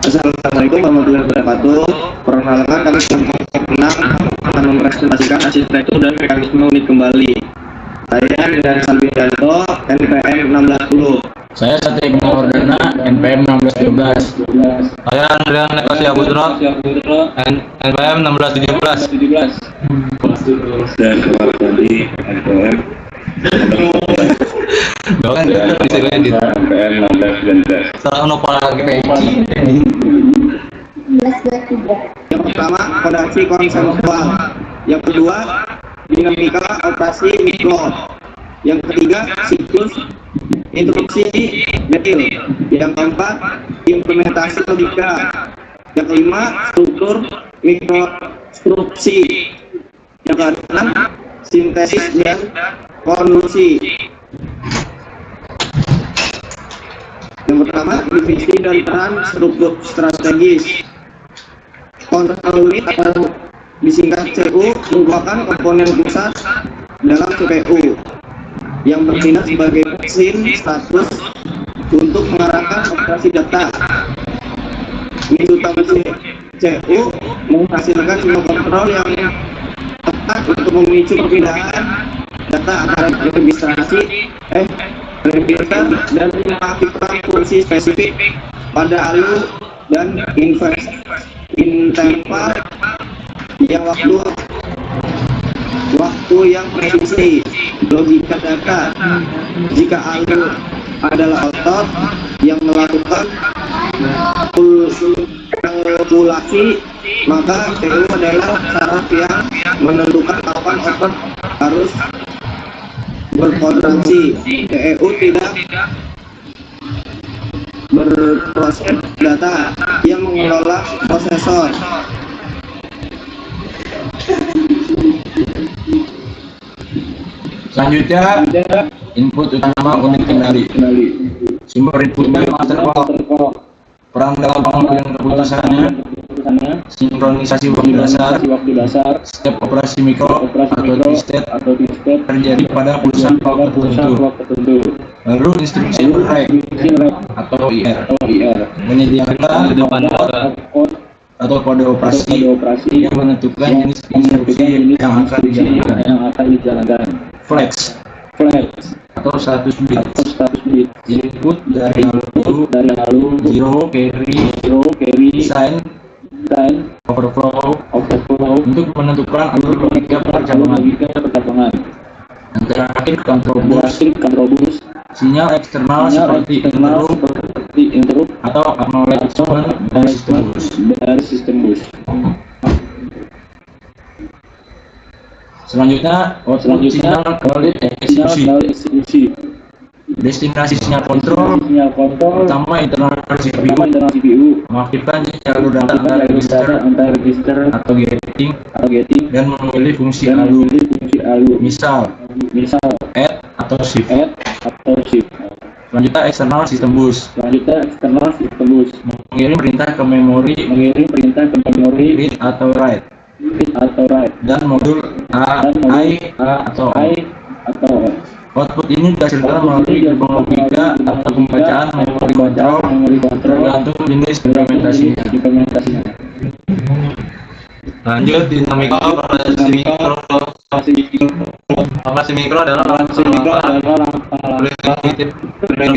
Assalamualaikum warahmatullahi wabarakatuh. Perkenalkan, kami senang akan mempresentasikan arsitektur dan mekanisme unit kembali. Saya Rian Salbianto, NPM 1610. Saya Satya Gunawardana, NPM 1612. Saya Andrian Nekasya Putra, NPM 1617. Dan kembali NPM Bahkan bisa edit. NPM 1619. Salah nopal lagi peci. Yang pertama, fondasi konseptual. Yang kedua, dinamika operasi mikro. Yang ketiga, siklus instruksi detil. Yang keempat, implementasi logika. Yang kelima, struktur mikrostruksi. Yang keenam, sintesis dan konklusi. Yang pertama, divisi dan peran struktur strategis. Kontrol unit atau disingkat CU merupakan komponen pusat dalam CPU yang bertindak sebagai mesin status untuk mengarahkan operasi data. Unit utama CU menghasilkan semua kontrol yang tepat untuk memicu perpindahan data antara register dan mengaktifkan fungsi spesifik pada ALU dan interval yang waktu yang presisi. Logika data, jika ALU adalah otot yang melakukan kalkulasi, maka CPU adalah saraf yang menentukan kapan otot harus berkontraksi. CPU tidak berproses data, yang mengelola prosesor. Selanjutnya, input utama unit kendali. Sumber inputnya master clock. Peran dalam pengambilan keputusannya, sinkronisasi waktu dasar. Setiap operasi mikro atau distet terjadi pada pulsa clock tertentu. Lalu instruksi rek atau IR menyediakan output atau kode operasi yang menentukan jenis instruksi yang akan dijalankan. Flex atau status bit input dari lalu zero carry sign overflow untuk menentukan alur logika percampungan. Yang terakhir control bus sinyal eksternal seperti interrupt atau acknowledgement dari sistem bus. Selanjutnya sinyal valid eksekusi. Destinasi sinyal kontrol pertama internal CPU mengaktifkan jalur data antara register atau gating dan memilih fungsi ALU. Misal add atau shift. Selanjutnya eksternal sistem bus mengirim perintah ke memori read atau write dan modul I atau O. Output ini dihasilkan melalui gerbang logika atau pembacaan memori kontrol tergantung jenis implementasinya. Lanjut, dinamika operasi mikro adalah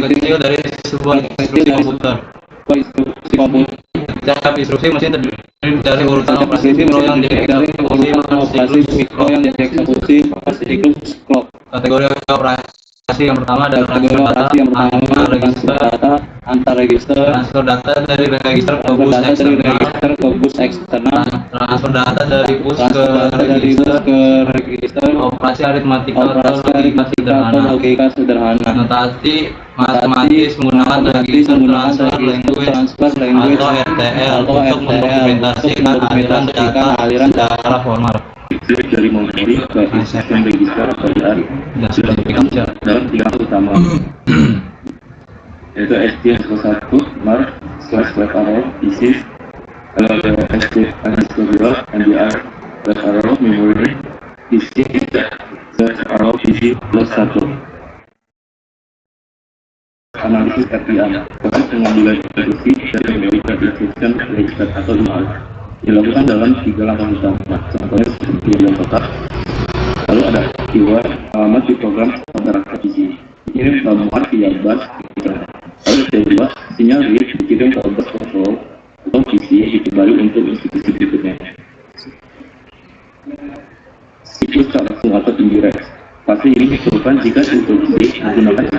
kecil dari sebuah instruksi komputer. Setiap instruksi mesin terdiri dari urutan operasi mikro yang dieksekusi pada siklus clock. Kategori operasi yang pertama adalah antar register, transfer data dari register ke bus eksternal, transfer data dari bus ke register, operasi aritmatika atau logika sederhana, notasi matematis menggunakan transfer language atau RTL untuk mendokumentasikan aliran data secara formal. Dari memori ke sistem register atau IR sudah dikembangkan dalam 3 utama, yaitu STM1 mark /arrow isi, lalu ada STM2 NDR /arrow memory isi /arrow isi +1. Analisis FPA, proses pengambilan instruksi dari memori ke isi Execution Register atau IMAR dilakukan dalam 3 langkah utama. Contohnya seperti yang kotak. Lalu ada keyword alamat di program kontrak PC. Dikirim pelabuhan via bus. Lalu kedua, sinyal read dikirim ke bus control atau PC dikembali untuk institusi berikutnya. Siklus tak langsung atau indirect. Fase ini diperlukan jika instruksi menggunakan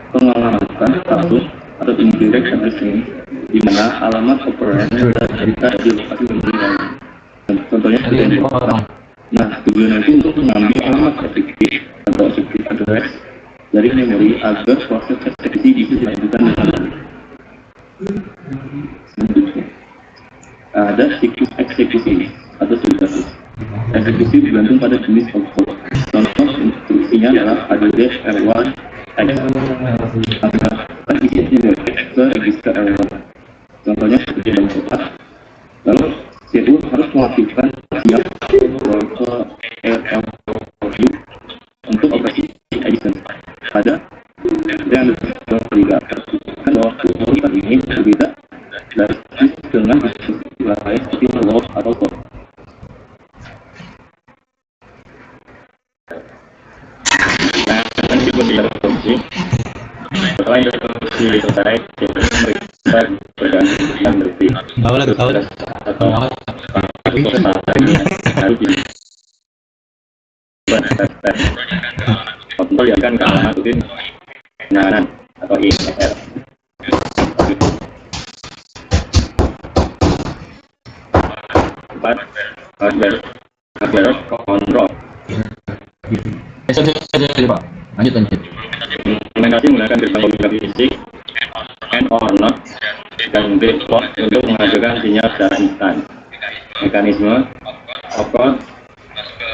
pengalamatan langsung atau indirect addressing, di mana alamat operand terdapat di lokasi memori lain. Contohnya seperti ini. Nah, tujuan itu untuk mengambil alamat efektif atau effective address dari memori agar proses eksekusi bisa dilanjutkan dengan baik. Selanjutnya, ada siklus eksekusi atau siklus. Eksekusi bergantung pada jenis output. Contoh instruksinya adalah add-r1 akan isinya ke register r1. Contohnya seperti dalam kotak. Lalu CPU harus mengaktifkan siap RLU untuk operasi addition. Pada yang terlibat kan bahwa komunitas ini berbeda dari dengan istilah lain seperti load atau code. Nah, kan juga tidak berfungsi. Setelah instruksi selesai, kita berganti dan berhenti. Atau harus di kontrol yang akan ke alamat rutin penanganan atau IR. Empat, hardware kontrol. Pak. Lanjut. Implementasi menggunakan gerbang komunikasi fisik and or not dan grid port untuk menghasilkan sinyal secara instan. Mekanisme opcode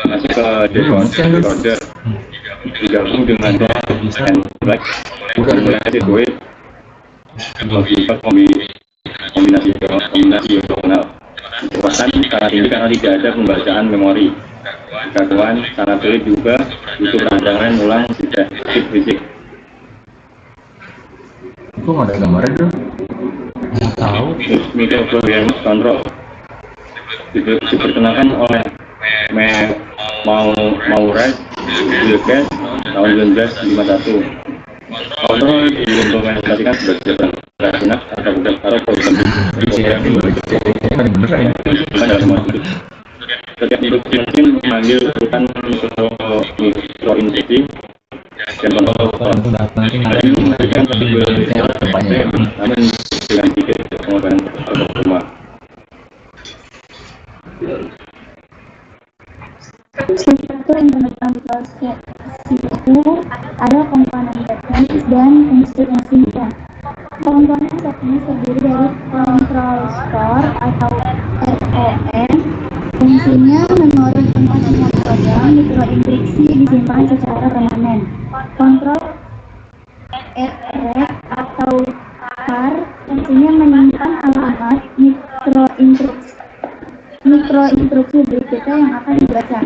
masuk ke decoder digabung dengan and black komunikasi sirkuit kombinasi diagonal. Kekuatan sangat tinggi karena tidak ada pembacaan memori. Gangguan sangat sulit juga butuh perancangan ulang sejak fisik. Kok nggak ada gambarnya tuh? Nggak tahu. Microprocessor control diperkenalkan oleh Maurel Wilkes tahun 1951. Kontrol diimplementasikan sebagai operasional atau program setiap instruksi mungkin memanggil urutan mikroinstruksi dan kontrol dan memberikan namun dengan sedikit pengorbanan performa. Struktur implementasi itu ada komponen teknis dan fungsi-fungsinya. Komponen teknis terdiri dari control store atau ROM. Fungsinya memori tempat semua program mikroinstruksi disimpan secara permanen. Kontrol RF atau CAR fungsinya menyimpan alamat mikroinstruksi berikutnya yang akan dibaca.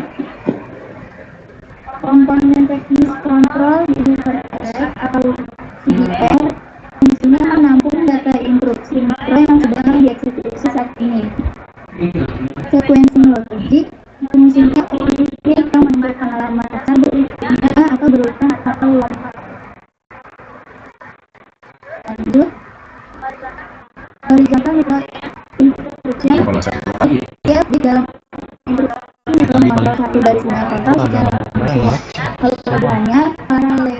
Komponen teknis kontrol user RF atau CDR fungsinya menampung data instruksi mikro yang sedang dieksekusi saat ini. Sequencing logic fungsinya operasi yang menempatkan alamat dasar berikutnya atau berurutan atau lompat. Lanjut, horizontal mikroinstruksi ya di dalam instruksi mengontrol satu dari 9 total secara manual. Kalau kelebihannya paralel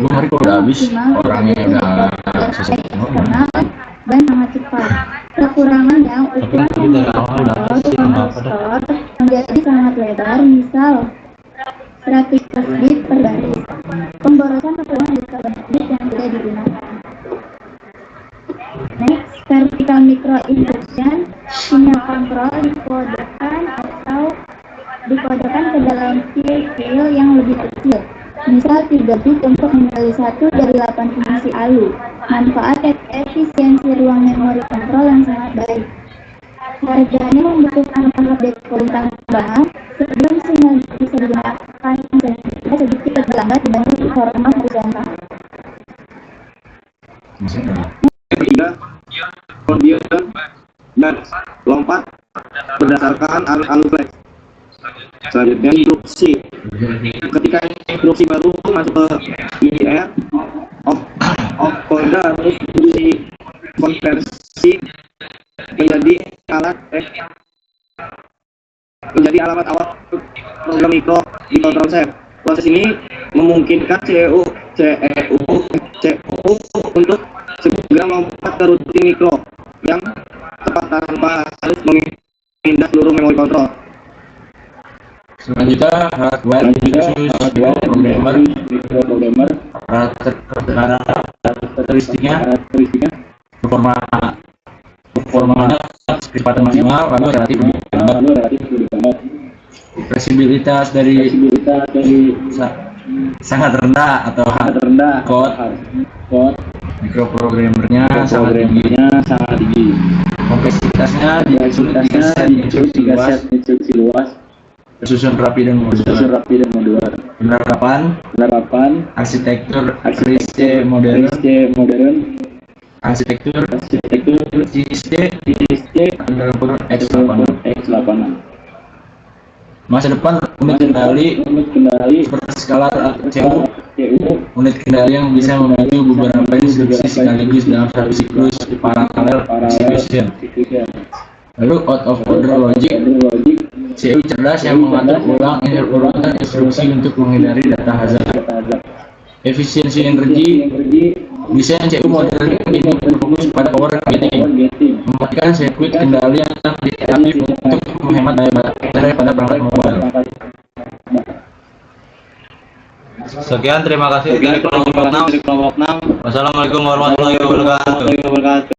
orangnya udah eksternal dan sangat cepat. Kekurangannya ukuran control store menjadi sangat lebar, misal 100 bit per baris. Pemborosan ruang bisa banyak bit yang tidak digunakan. Next, vertical microinstruction sinyal kontrol dikodekan ke dalam file yang lebih kecil. Misal 3 bit untuk memilih 1 dari 8 fungsi ALU. Manfaat efisiensi ruang memori kontrol yang sangat baik. Harganya membutuhkan tahap decoding tambahan sebelum sinyal bisa digunakan dan sedikit lebih lambat dibanding format horizontal. Ketiga, condition berdasarkan arus flash. Selanjutnya instruksi. Ketika instruksi baru masuk ke IR, opcoder harus dikonversi menjadi alamat awal program mikro di control set. Proses ini memungkinkan CU untuk segera melompat ke rutin mikro yang tepat tanpa harus memindah seluruh memori kontrol. Selanjutnya hardware programmer karakteristiknya performanya kecepatan maksimal lalu relatif lambat. Fleksibilitas dari sangat rendah atau code mikroprogrammernya sangat tinggi. Kompleksitasnya disusun 3 set instruksi luas tersusun rapi dan modular. Penerapan arsitektur RISC modern arsitektur CISC X86. Masa depan unit kendali seperti skala CU, unit kendali yang bisa membantu beberapa instruksi sekaligus dalam satu siklus paralel execution. Lalu out of order logic, CU cerdas yang mengatur ulang urutan instruksi untuk menghindari data hazard. Efisiensi energi, desain CU modern ini berfokus pada power gating, mematikan sirkuit kendali yang aktif untuk menghemat daya baterai pada perangkat mobile. Sekian, terima kasih dari kelompok 6. Wassalamualaikum warahmatullahi wabarakatuh.